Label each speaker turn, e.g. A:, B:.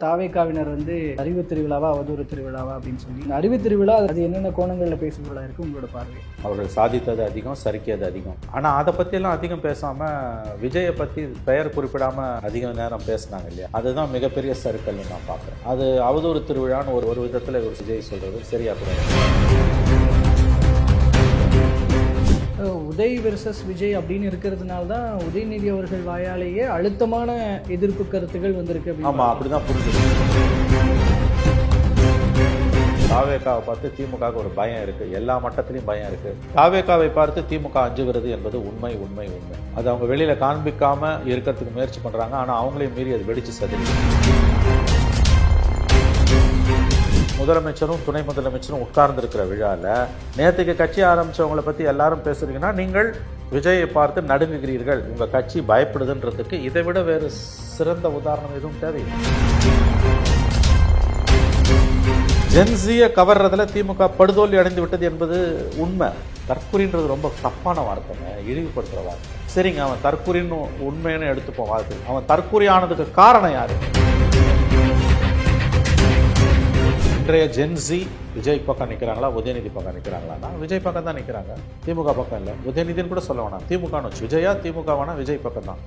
A: தாவேக்காவினர் அறிவு திருவிழாவா அவதூறு திருவிழாவா அப்படின்னு சொல்லி இந்த அறிவு திருவிழா அது என்னென்ன கோணங்களில் பேசுகிறதா இருக்குது உங்களோட பார்வை?
B: அவர்கள் சாதித்தது அதிகம், சறுக்கியது அதிகம். ஆனால் அதை பற்றியெல்லாம் அதிகம் பேசாமல் விஜயை பற்றி பெயர் குறிப்பிடாமல் அதிக நேரம் பேசினாங்க இல்லையா, அதுதான் மிகப்பெரிய சறுக்கல்னு நான் பார்க்குறேன். அது அவதூறு திருவிழான்னு ஒரு விதத்தில் ஒரு விஜய் சொல்கிறது சரியா கூட.
A: உதய் வெர்சஸ் விஜய் அப்படின்னு இருக்கிறதுனால தான் உதயநிதி அவர்கள் வாயாலேயே அழுத்தமான எதிர்ப்பு கருத்துக்கள் வந்திருக்கு.
B: ஆமாம், அப்படிதான் புரிஞ்சுது. தாவேக்காவை பார்த்து திமுகவுக்கு ஒரு பயம் இருக்குது, எல்லா மட்டத்திலையும் பயம் இருக்குது. தாவேக்காவை பார்த்து திமுக அஞ்சுகிறது என்பது உண்மை. அது அவங்க வெளியில் காண்பிக்காம இருக்கிறதுக்கு முயற்சி பண்ணுறாங்க, ஆனால் அவங்களையும் மீறி அது வெடிச்சு சதுரி. முதலமைச்சரும் துணை முதலமைச்சரும் உட்கார்ந்துருக்கிற விழாவில் நேற்றுக்கு கட்சி ஆரம்பித்தவங்களை பற்றி எல்லாரும் பேசுறீங்கன்னா நீங்கள் விஜயை பார்த்து நடுங்குகிறீர்கள், உங்கள் கட்சி பயப்படுதுன்றதுக்கு இதை விட வேறு சிறந்த உதாரணம் எதுவும் தேவையில்லை. ஜென்சியை கவர்றதுல திமுக படுதோல்வி அடைந்து விட்டது என்பது உண்மை. தற்கொலைன்றது ரொம்ப தப்பான வார்த்தைங்க, இழிவுபடுத்துகிற வார்த்தை. சரிங்க, அவன் தற்கொலைன்னு உண்மைன்னு எடுத்துப்போம் வார்த்தை. அவன் தற்கொலை ஆனதுக்கு காரணம் யாரு? இன்றைய ஜென்சி விஜய் பக்கம் நிற்கிறாங்களா, உதயநிதி பக்கம் நிற்கிறாங்களா? விஜய் பக்கம் தான் நிற்கிறாங்க, திமுக பக்கம் இல்லை. உதயநிதினு கூட சொல்ல வேணாம், திமுகன்னு வச்சு. விஜயா திமுக வேணா, விஜய் பக்கம் தான்.